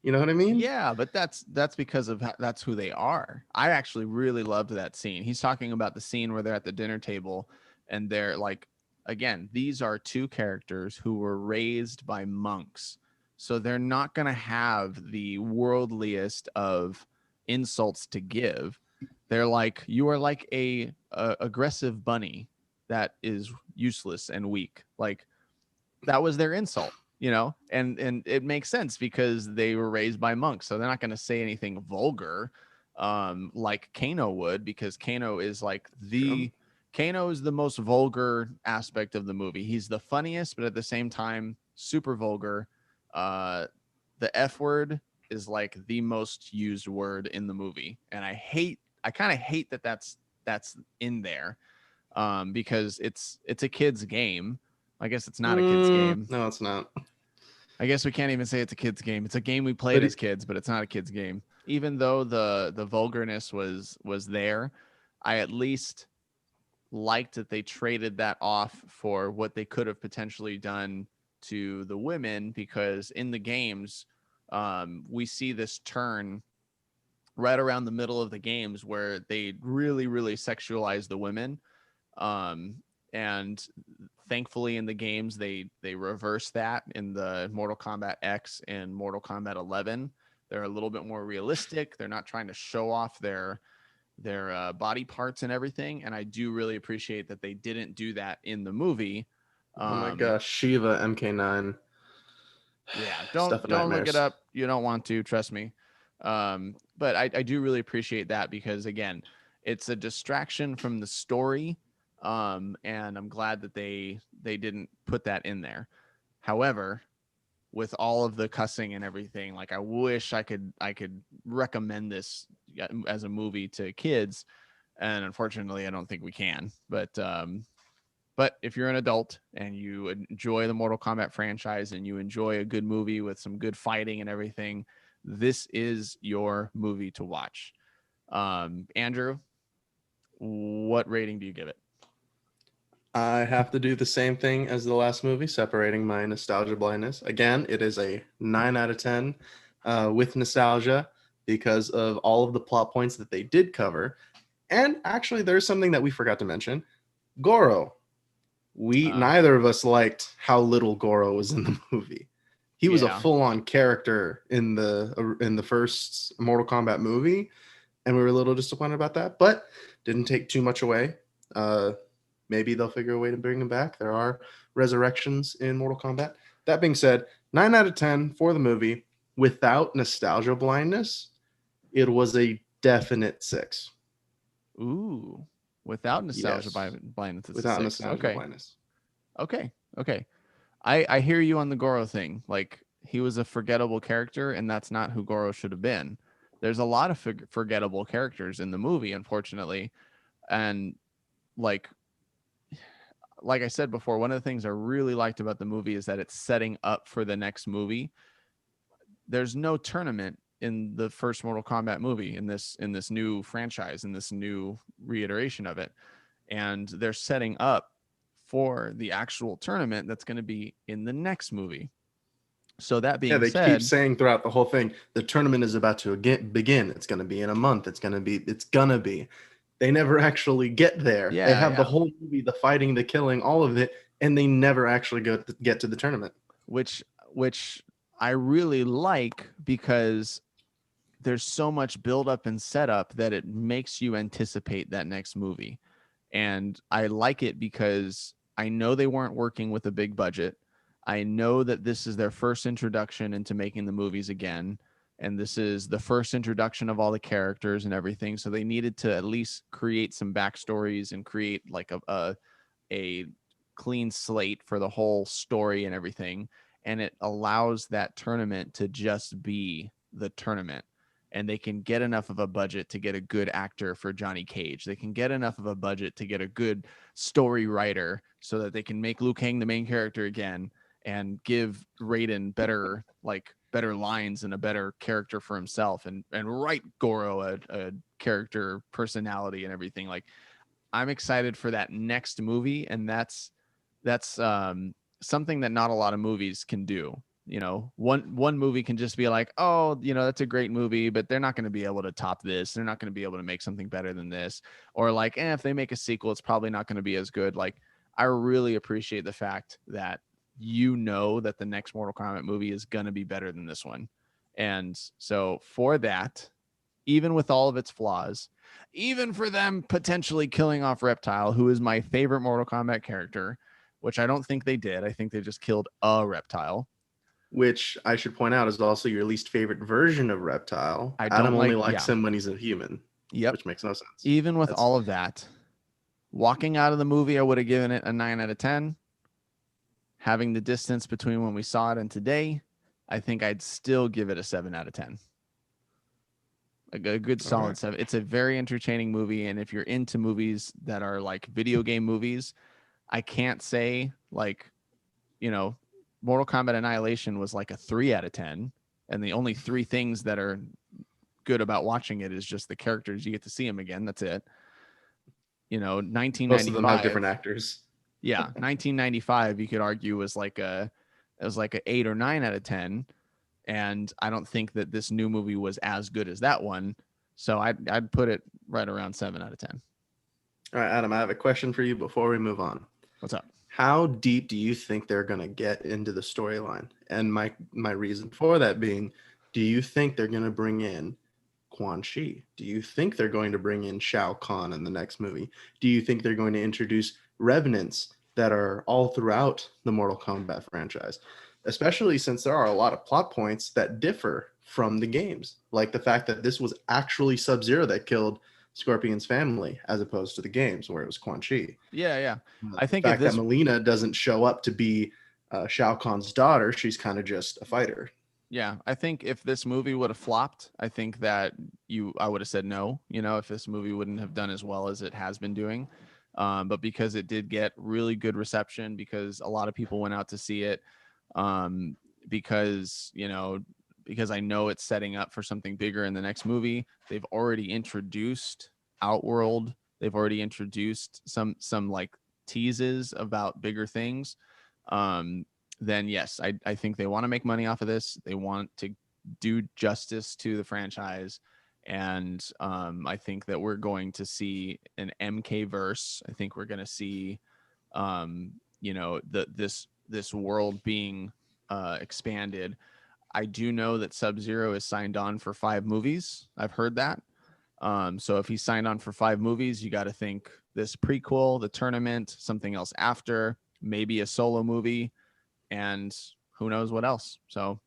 you know what I mean? Yeah, but that's because of that's who they are. I actually really loved that scene. He's talking about the scene where they're at the dinner table and they're like, again, these are two characters who were raised by monks. So they're not going to have the worldliest of insults to give. They're like, you are like a aggressive bunny that is useless and weak. Like that was their insult, you know, and it makes sense because they were raised by monks, so they're not going to say anything vulgar like Kano would, because Kano is like True. Kano is the most vulgar aspect of the movie. He's the funniest, but at the same time super vulgar. uh the F word is like the most used word in the movie, and I kind of hate that that's in there, because it's a kid's game. I guess it's not a kid's game. No, it's not. I guess we can't even say it's a kid's game. It's a game we played But as kids, but it's not a kid's game. Even though the vulgarness was there, I at least liked that they traded that off for what they could have potentially done to the women, because in the games, we see this turn right around the middle of the games where they really sexualize the women. And thankfully in the games they reverse that in the Mortal Kombat X and Mortal Kombat 11. They're a little bit more realistic. They're not trying to show off their body parts and everything, and I do really appreciate that they didn't do that in the movie. oh my gosh, Shiva MK9. Yeah, Stuff of don't look it nightmares. up. You don't want to, trust me. But I do really appreciate that because again, it's a distraction from the story. And I'm glad that they didn't put that in there. However, with all of the cussing and everything, like I wish I could recommend this as a movie to kids, and unfortunately, I don't think we can. But if you're an adult and you enjoy the Mortal Kombat franchise and you enjoy a good movie with some good fighting and everything, this is your movie to watch. Andrew, what rating do you give it? I have to do the same thing as the last movie, separating my nostalgia blindness. Again, it is a 9 out of 10 with nostalgia because of all of the plot points that they did cover. And actually, there's something that we forgot to mention. Goro. We Uh, neither of us liked how little Goro was in the movie. He was a yeah, full-on character in the first Mortal Kombat movie, and we were a little disappointed about that, but didn't take too much away. Uh, Maybe they'll figure a way to bring him back. There are resurrections in Mortal Kombat. That being said, 9 out of 10 for the movie. Without nostalgia blindness, it was a definite 6. ooh, without nostalgia Yes. blindness, it's a Without six. nostalgia Okay, blindness. okay. I hear you on the Goro thing. Like he was a forgettable character, and that's not who Goro should have been. There's a lot of forgettable characters in the movie, unfortunately, and like like I said before, one of the things I really liked about the movie is that it's setting up for the next movie. There's no tournament in the first Mortal Kombat movie in this new franchise, in this new reiteration of it, and they're setting up for the actual tournament that's going to be in the next movie. So that Yeah, being they keep said, saying throughout the whole thing, the tournament is about to begin. It's going to be in a month. It's going to be. They never actually get there. They have the yeah, whole movie, the fighting, the killing, all of it, and they never actually get to the tournament. which I really like because there's so much build up and setup that it makes you anticipate that next movie. And I like it because I know they weren't working with a big budget. I know that this is their first introduction into making the movies again. And this is the first introduction of all the characters and everything. So they needed to at least create some backstories and create like a clean slate for the whole story and everything. And it allows that tournament to just be the tournament. And they can get enough of a budget to get a good actor for Johnny Cage. They can get enough of a budget to get a good story writer so that they can make Liu Kang the main character again and give Raiden better lines and a better character for himself, and write Goro a character personality and everything. Like, I'm excited for that next movie, and that's something that not a lot of movies can do. You know, one movie can just be like, oh, you know, that's a great movie, but they're not going to be able to top this. They're not going to be able to make something better than this. Or like, if they make a sequel, it's probably not going to be as good. Like, I really appreciate the fact that you know that the next Mortal Kombat movie is going to be better than this one. And so for that, even with all of its flaws, even for them potentially killing off Reptile, who is my favorite Mortal Kombat character, which I don't think they did. I think they just killed a Reptile. Which I should point out is also your least favorite version of Reptile. Adam only likes him when he's a human. Yep. Which makes no sense. Even with all of that, walking out of the movie, I would have given it a 9 out of 10. Having the distance between when we saw it and today, I think I'd still give it a 7 out of 10. A good solid 7. It's a very entertaining movie. And if you're into movies that are like video game movies, I can't say, like, you know, Mortal Kombat Annihilation was like a 3 out of 10. And the only 3 things that are good about watching it is just the characters. You get to see them again. That's it. You know, 1995. Most of them have different actors. Yeah. 1995, you could argue was like a 8 or 9 out of 10. And I don't think that this new movie was as good as that one. So I'd put it right around 7 out of 10. All right, Adam, I have a question for you before we move on. What's up? How deep do you think they're going to get into the storyline? And my reason for that being, do you think they're going to bring in Quan Chi? Do you think they're going to bring in Shao Kahn in the next movie? Do you think they're going to introduce revenants that are all throughout the Mortal Kombat franchise? Especially since there are a lot of plot points that differ from the games, like the fact that this was actually Sub-Zero that killed Scorpion's family, as opposed to the games where it was Quan Chi. Yeah. I think the fact that Melina doesn't show up to be Shao Kahn's daughter, she's kind of just a fighter. Yeah, I think if this movie would have flopped, I think that I would have said no. You know, if this movie wouldn't have done as well as it has been doing, but because it did get really good reception, because a lot of people went out to see it, because I know it's setting up for something bigger in the next movie. They've already introduced Outworld. They've already introduced some like teases about bigger things. Then yes, I think they want to make money off of this. They want to do justice to the franchise. And I think that we're going to see an MK verse. I think we're going to see, this world being expanded. I do know that Sub-Zero is signed on for 5 movies. I've heard that. So if he's signed on for 5 movies, you got to think this prequel, the tournament, something else after, maybe a solo movie, and who knows what else. So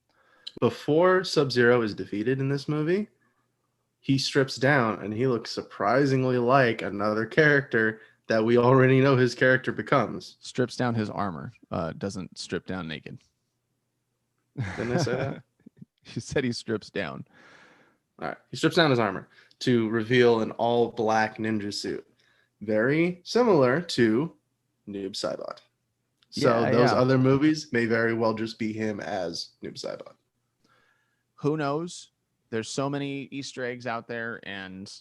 before Sub-Zero is defeated in this movie, he strips down and he looks surprisingly like another character that we already know his character becomes. Strips down his armor, doesn't strip down naked. Didn't I say that? You said he strips down. All right. He strips down his armor to reveal an all black ninja suit. Very similar to Noob Saibot. So those other movies may very well just be him as Noob Saibot. Who knows? There's so many Easter eggs out there, and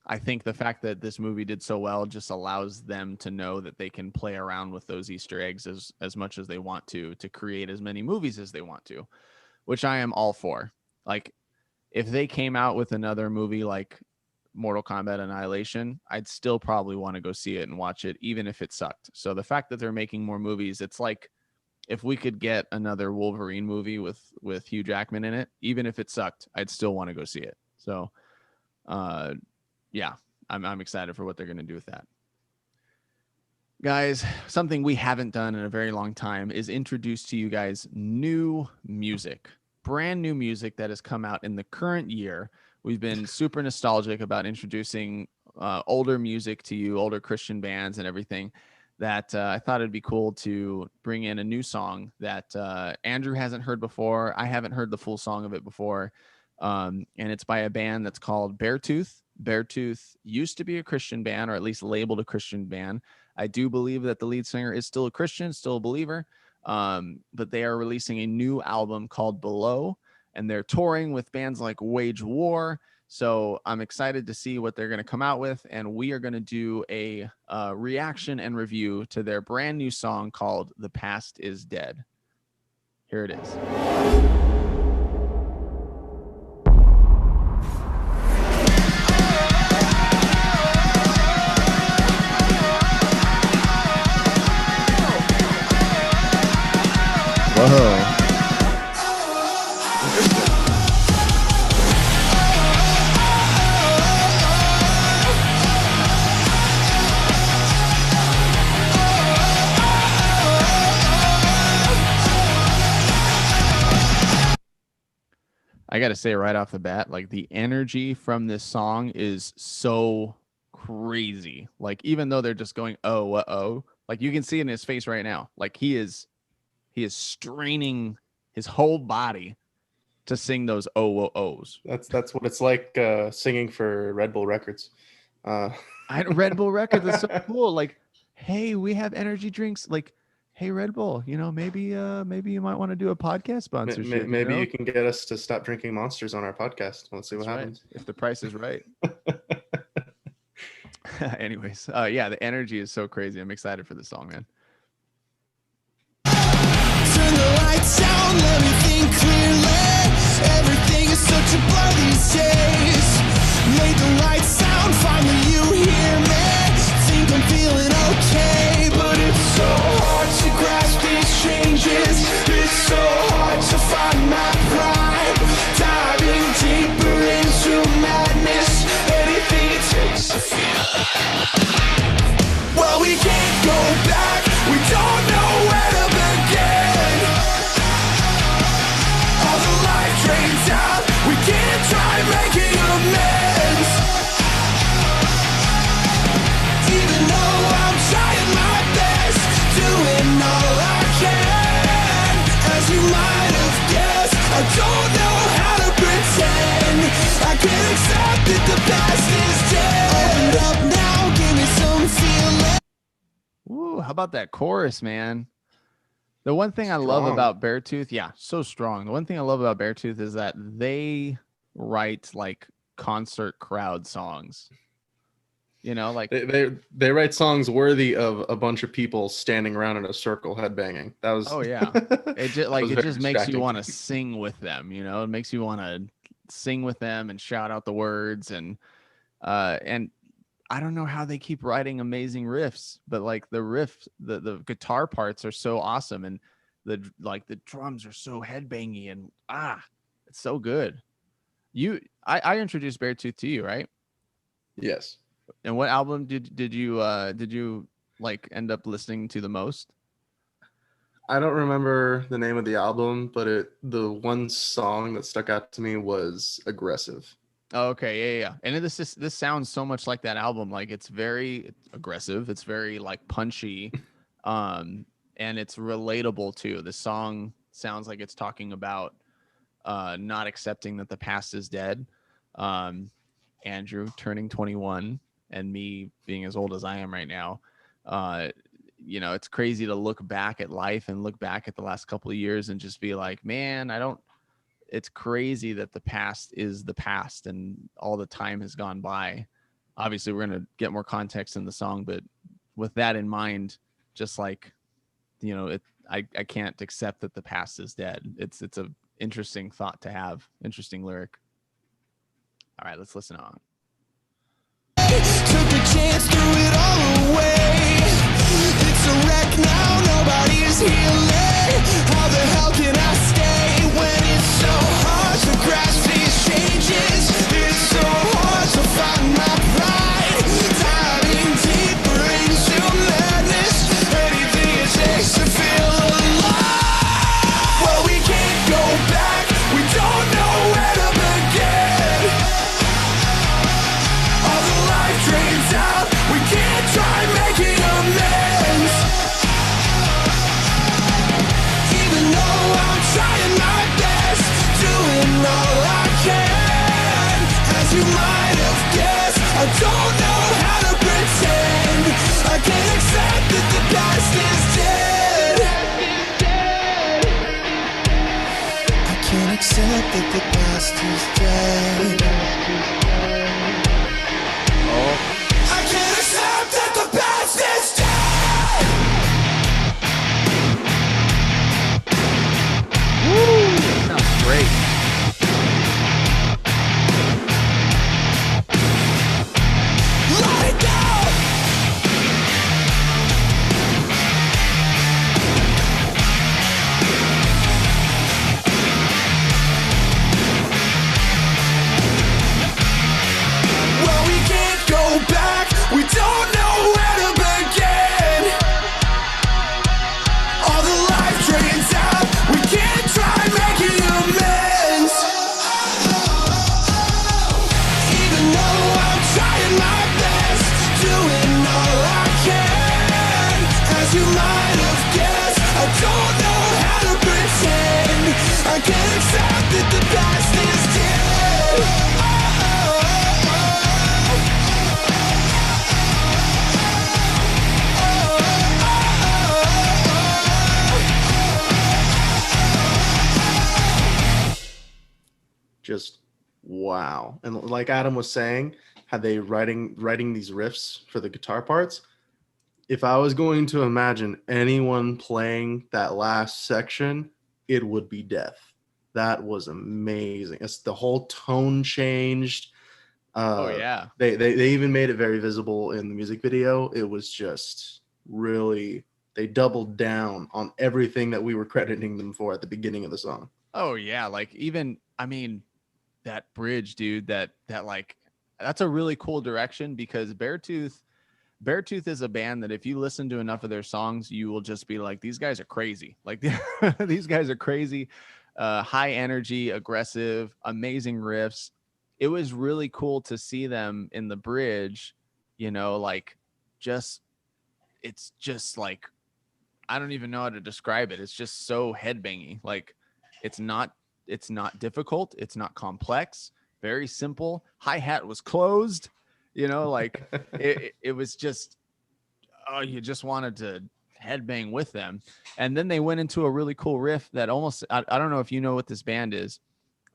I think the fact that this movie did so well just allows them to know that they can play around with those Easter eggs as much as they want to create as many movies as they want to, which I am all for. Like, if they came out with another movie like Mortal Kombat Annihilation, I'd still probably want to go see it and watch it, even if it sucked. So the fact that they're making more movies, it's like if we could get another Wolverine movie with Hugh Jackman in it, even if it sucked, I'd still want to go see it. So, yeah, I'm excited for what they're going to do with that. Guys, something we haven't done in a very long time is introduce to you guys new music, brand new music that has come out in the current year. We've been super nostalgic about introducing older music to you, older Christian bands and everything. that I thought it'd be cool to bring in a new song that Andrew hasn't heard before. I haven't heard the full song of it before. And it's by a band that's called Beartooth. Beartooth used to be a Christian band, or at least labeled a Christian band. I do believe that the lead singer is still a Christian, still a believer. But they are releasing a new album called Below, and they're touring with bands like Wage War. So I'm excited to see what they're going to come out with, and we are going to do a reaction and review to their brand new song called The Past Is Dead. Here it is. Whoa. I got to say right off the bat, like the energy from this song is so crazy. Like, even though they're just going, oh, like you can see it in his face right now. Like he is straining his whole body to sing those ohs. That's what it's like singing for Red Bull Records. Red Bull Records is so cool. Like, hey, we have energy drinks. Like, hey, Red Bull, maybe you might want to do a podcast sponsorship. Maybe you can get us to stop drinking Monsters on our podcast. Let's see what happens. Right. If the price is right. Anyways, yeah, the energy is so crazy. I'm excited for this song, man. Turn the lights down, let me think clearly. Everything is such a blur these days. Made the right sound, finally you hear me. Think I'm feeling okay, but it's so hard to grasp these changes. It's so hard to find my pride. Diving deeper into madness. Anything it takes to feel alive. Well, we can't go back. We don't know where to begin. All the life drains out. We can't try making amends. Even though I'm trying my best, doing all I can. As you might have guessed, I don't know how to pretend. I can't accept that the past is dead. Open up now, give me some feeling. Ooh, how about that chorus, man? The one thing I love about Beartooth, yeah, so strong. The one thing I love about Beartooth is that they write like concert crowd songs. Like they write songs worthy of a bunch of people standing around in a circle headbanging. That was yeah. It just makes you want to sing with them, It makes you want to sing with them and shout out the words, and I don't know how they keep writing amazing riffs, but like the riff, the guitar parts are so awesome, and the drums are so headbangy, and it's so good. I introduced Beartooth to you, right? Yes. And what album did you like end up listening to the most? I don't remember the name of the album, but the one song that stuck out to me was Aggressive. Oh, okay, yeah. And this sounds so much like that album. Like it's very aggressive. It's very like punchy, and it's relatable too. The song sounds like it's talking about not accepting that the past is dead. Andrew turning 21 and me being as old as I am right now. It's crazy to look back at life and look back at the last couple of years and just be like, man, it's crazy that the past is the past and all the time has gone by. Obviously, we're going to get more context in the song, but with that in mind, just like, I can't accept that the past is dead. It's a interesting thought to have, interesting lyric. All right, let's listen on. Took a chance, threw it all away. It's a wreck now, nobody's healing. How the hell can I stay when it's so hard to grasp these changes? It's so hard to find my pride. Diving deeper into madness. Anything it takes to feel alive. Well, we can't go back. We don't know where to begin. All the life drains out. past is dead. I can't accept that the past is dead. Woo! That sounds great. Let it go. Well, we can't go back. We don't know where to begin. All the life drains out. We can't try making amends. Even though I'm trying my best, doing all I can. As you might have guessed, I don't know how to pretend. I can't accept that the past is dead. Just wow. And like Adam was saying, had they writing these riffs for the guitar parts, if I was going to imagine anyone playing that last section, it would be Death. That was amazing. It's the whole tone changed. Oh yeah. They even made it very visible in the music video. It was just really, they doubled down on everything that we were crediting them for at the beginning of the song. Oh yeah. Like even, I mean, that bridge, dude, that like, that's a really cool direction, because Beartooth is a band that if you listen to enough of their songs, you will just be like, these guys are crazy. Like these guys are crazy, high energy, aggressive, amazing riffs. It was really cool to see them in the bridge, you know, like just, it's just like, I don't even know how to describe it. It's just so headbangy. Like it's not difficult. It's not complex, very simple. Hi-hat was closed, you know, like it was just, oh, you just wanted to headbang with them. And then they went into a really cool riff that almost, I don't know if you know what this band is,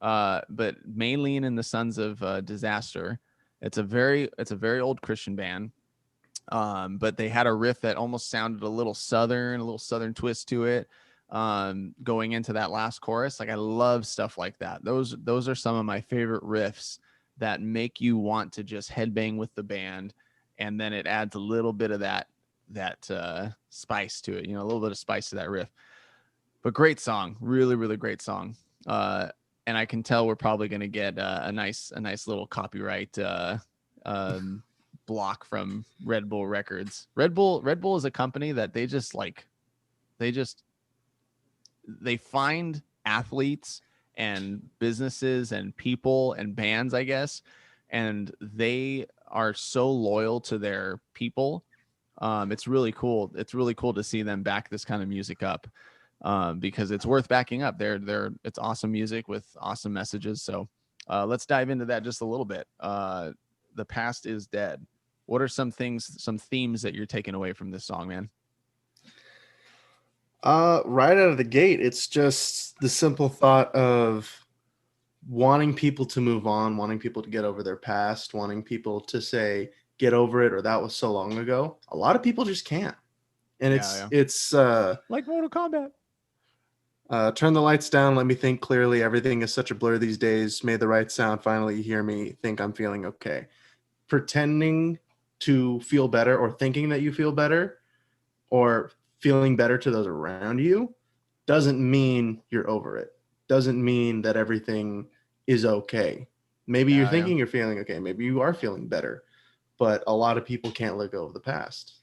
but Maylene and the Sons of Disaster. It's a very old Christian band. But they had a riff that almost sounded a little southern twist to it. Going into that last chorus, like I love stuff like that. Those are some of my favorite riffs that make you want to just headbang with the band, and then it adds a little bit of that spice to it, you know, a little bit of spice to that riff. But great song, really, really great song. And I can tell we're probably going to get a nice little copyright block from Red Bull Records. Red Bull is a company that they find athletes and businesses and people and bands, I guess, and they are so loyal to their people. It's really cool. It's really cool to see them back this kind of music up, because it's worth backing up. It's awesome music with awesome messages. So let's dive into that just a little bit. The past is dead. What are some themes that you're taking away from this song, man? Right out of the gate, it's just the simple thought of wanting people to move on, wanting people to get over their past, wanting people to say, get over it, or that was so long ago. A lot of people just can't. And it's like Mortal Kombat. Turn the lights down, let me think clearly. Everything is such a blur these days. Made the right sound, finally you hear me, think I'm feeling okay. Pretending to feel better, or thinking that you feel better, or feeling better to those around you, doesn't mean you're over it. Doesn't mean that everything is okay. Maybe you're thinking you're feeling okay. Maybe you are feeling better. But a lot of people can't let go of the past.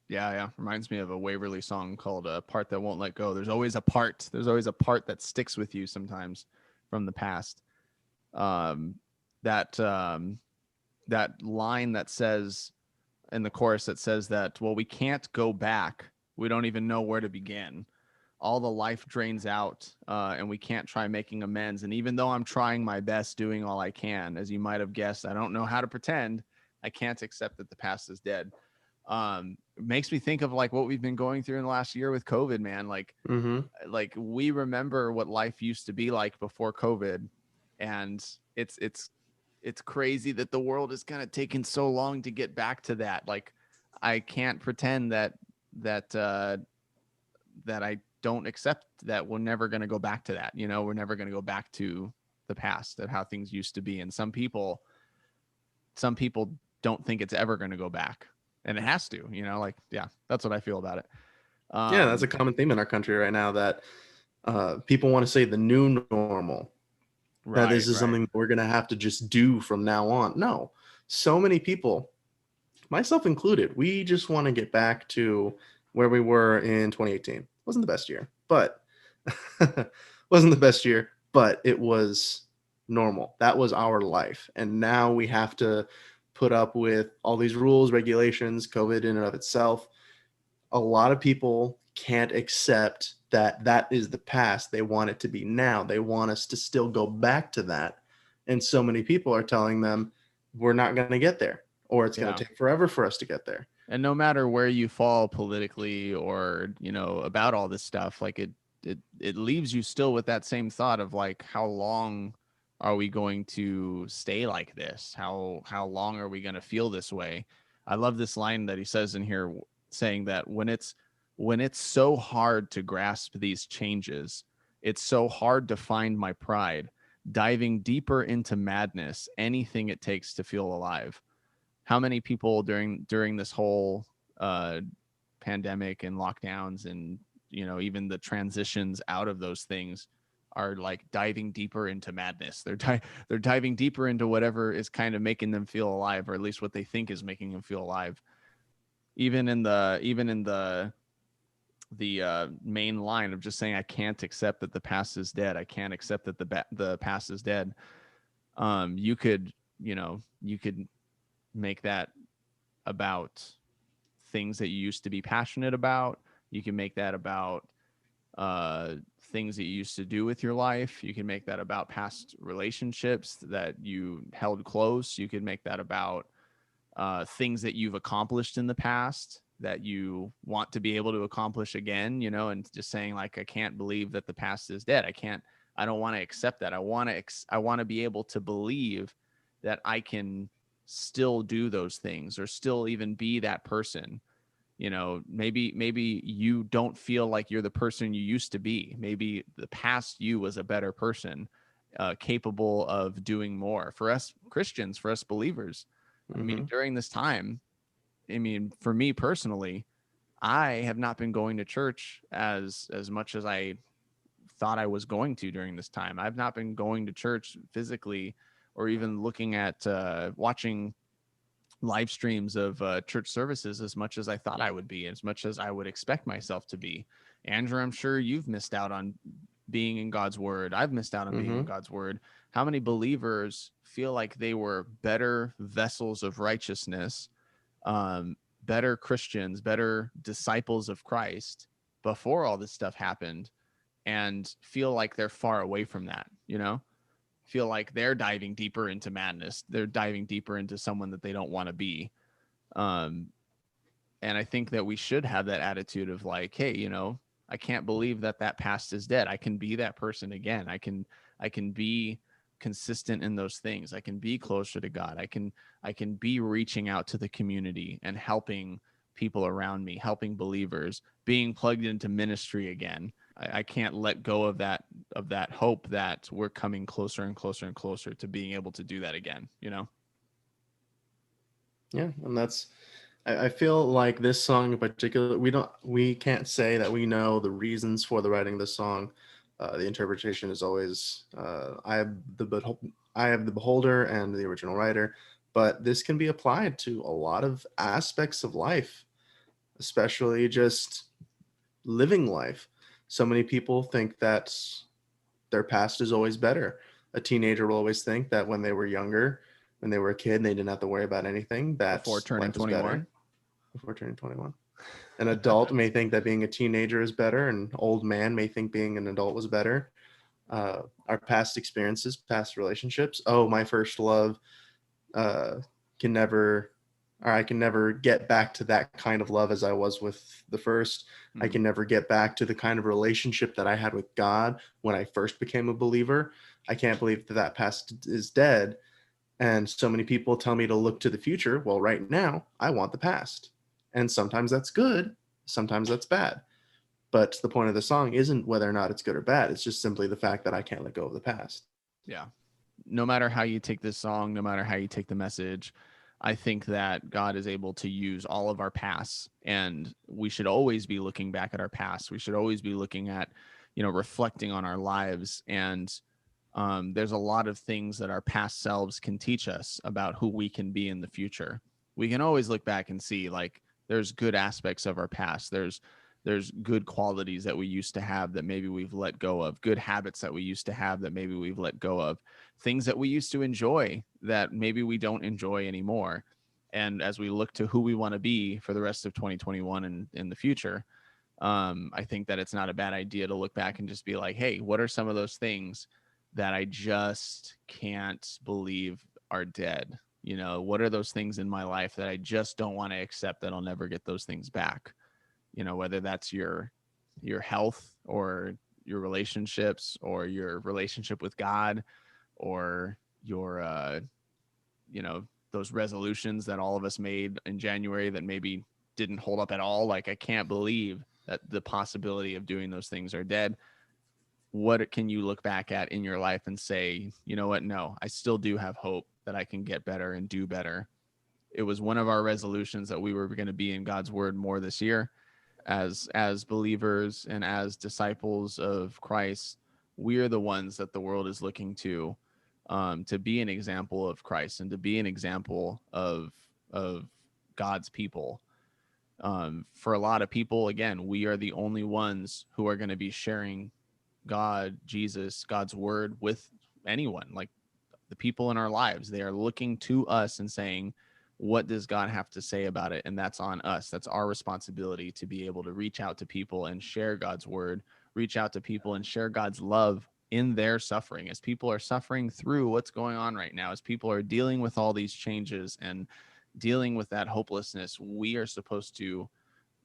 Yeah. Reminds me of a Waverly song called Part That Won't Let Go. There's always a part that sticks with you sometimes from the past. That line that says in the chorus that says that, well, we can't go back. We don't even know where to begin. All the life drains out, and we can't try making amends. And even though I'm trying my best, doing all I can, as you might have guessed, I don't know how to pretend. I can't accept that the past is dead. It makes me think of like what we've been going through in the last year with COVID, man. Like we remember what life used to be like before COVID, And it's crazy that the world is kind of taking so long to get back to that. Like, I can't pretend that I don't accept that we're never going to go back to that. We're never going to go back to the past, of how things used to be. And some people don't think it's ever going to go back, and it has to. Like, yeah, that's what I feel about it. Yeah, that's a common theme in our country right now, that people want to say the new normal. That this is something we're going to have to just do from now on. No, so many people, myself included, we just want to get back to where we were in 2018. Wasn't the best year, but it was normal. That was our life. And now we have to put up with all these rules, regulations, COVID in and of itself. A lot of people can't accept that is the past. They want it to be now. They want us to still go back to that. And so many people are telling them we're not going to get there, or it's going to take forever for us to get there. And no matter where you fall politically or, about all this stuff, like it leaves you still with that same thought of like, how long are we going to stay like this? How long are we going to feel this way? I love this line that he says in here, saying that when it's so hard to grasp these changes, it's so hard to find my pride, diving deeper into madness, anything it takes to feel alive. How many people during this whole pandemic and lockdowns and, even the transitions out of those things are like diving deeper into madness. They're diving deeper into whatever is kind of making them feel alive, or at least what they think is making them feel alive. Even in the main line of just saying, I can't accept that the past is dead. I can't accept that the past is dead. You could make that about things that you used to be passionate about. You can make that about things that you used to do with your life. You can make that about past relationships that you held close. You can make that about things that you've accomplished in the past that you want to be able to accomplish again, and just saying like, I can't believe that the past is dead. I don't want to accept that. I want to be able to believe that I can still do those things, or still even be that person. Maybe you don't feel like you're the person you used to be. Maybe the past you was a better person, capable of doing more. For us Christians, for us believers, I mean, during this time, for me personally, I have not been going to church as much as I thought I was going to during this time. I've not been going to church physically, or even looking at watching live streams of church services as much as I thought I would be, as much as I would expect myself to be. Andrew, I'm sure you've missed out on being in God's word. I've missed out on being in God's word. How many believers feel like they were better vessels of righteousness, better Christians, better disciples of Christ before all this stuff happened, and feel like they're far away from that, feel like they're diving deeper into madness. They're diving deeper into someone that they don't want to be. And I think that we should have that attitude of like, hey, I can't believe that past is dead. I can be that person again. I can be consistent in those things. I can be closer to God. I can be reaching out to the community and helping people around me, helping believers, being plugged into ministry again. I can't let go of that hope that we're coming closer and closer and closer to being able to do that again, Yeah. And that's, I feel like this song in particular, we can't say that we know the reasons for the writing of the song. The interpretation is always, I have the beholder and the original writer, but this can be applied to a lot of aspects of life, especially just living life. So many people think that their past is always better. A teenager will always think that when they were younger, when they were a kid and they didn't have to worry about anything, that before turning 21. Before turning 21. An adult may think that being a teenager is better. An old man may think being an adult was better. Our past experiences, past relationships. Oh, my first love I can never get back to that kind of love as I was with the first. I can never get back to the kind of relationship that I had with God when I first became a believer. I can't believe that that past is dead. And so many people tell me to look to the future. Well, right now, I want the past. And sometimes that's good, sometimes that's bad. But the point of the song isn't whether or not it's good or bad. It's just simply the fact that I can't let go of the past. Yeah. No matter how you take this song, no matter how you take the message, I think that God is able to use all of our pasts, and we should always be looking back at our past. We should always be looking at, reflecting on our lives. And there's a lot of things that our past selves can teach us about who we can be in the future. We can always look back and see, like, there's good aspects of our past. There's good qualities that we used to have that maybe we've let go of, good habits that we used to have that maybe we've let go of, things that we used to enjoy that maybe we don't enjoy anymore. And as we look to who we want to be for the rest of 2021 and in the future, I think that it's not a bad idea to look back and just be like, hey, what are some of those things that I just can't believe are dead? What are those things in my life that I just don't want to accept that I'll never get those things back? Whether that's your health or your relationships or your relationship with God or your, those resolutions that all of us made in January that maybe didn't hold up at all. Like, I can't believe that the possibility of doing those things are dead. What can you look back at in your life and say, you know what? No, I still do have hope that I can get better and do better. It was one of our resolutions that we were going to be in God's word more this year. As believers and as disciples of Christ, we are the ones that the world is looking to be an example of Christ and to be an example of God's people. For a lot of people, again, we are the only ones who are going to be sharing God, Jesus, God's word with anyone. Like, the people in our lives, they are looking to us and saying, what does God have to say about it? And that's on us. That's our responsibility to be able to reach out to people and share God's word, reach out to people and share God's love in their suffering. As people are suffering through what's going on right now, as people are dealing with all these changes and dealing with that hopelessness, we are supposed to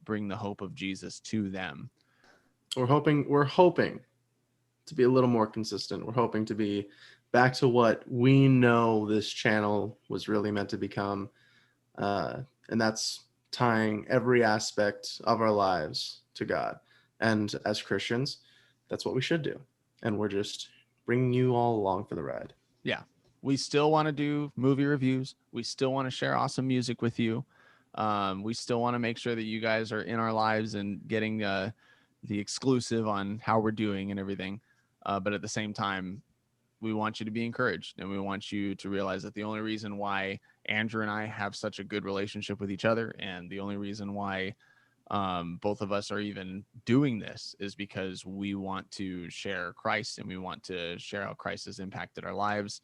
bring the hope of Jesus to them. We're hoping to be a little more consistent. We're hoping to be back to what we know this channel was really meant to become. And that's tying every aspect of our lives to God. And as Christians, that's what we should do. And we're just bringing you all along for the ride. Yeah. We still want to do movie reviews. We still want to share awesome music with you. We still want to make sure that you guys are in our lives and getting the exclusive on how we're doing and everything. But at the same time, we want you to be encouraged, and we want you to realize that the only reason why Andrew and I have such a good relationship with each other, and the only reason why both of us are even doing this, is because we want to share Christ, and we want to share how Christ has impacted our lives.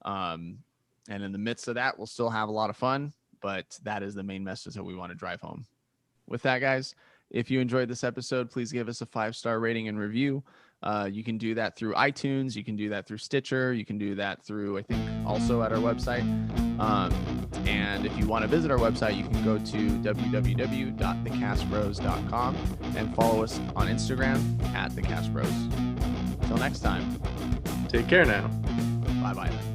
And in the midst of that, we'll still have a lot of fun, but that is the main message that we want to drive home. With that, guys, if you enjoyed this episode, please give us a 5-star rating and review. You can do that through iTunes. You can do that through Stitcher. You can do that through, I think, also at our website. And if you want to visit our website, you can go to www.thecastbros.com and follow us on Instagram @thecastbros. Until next time. Take care now. Bye-bye.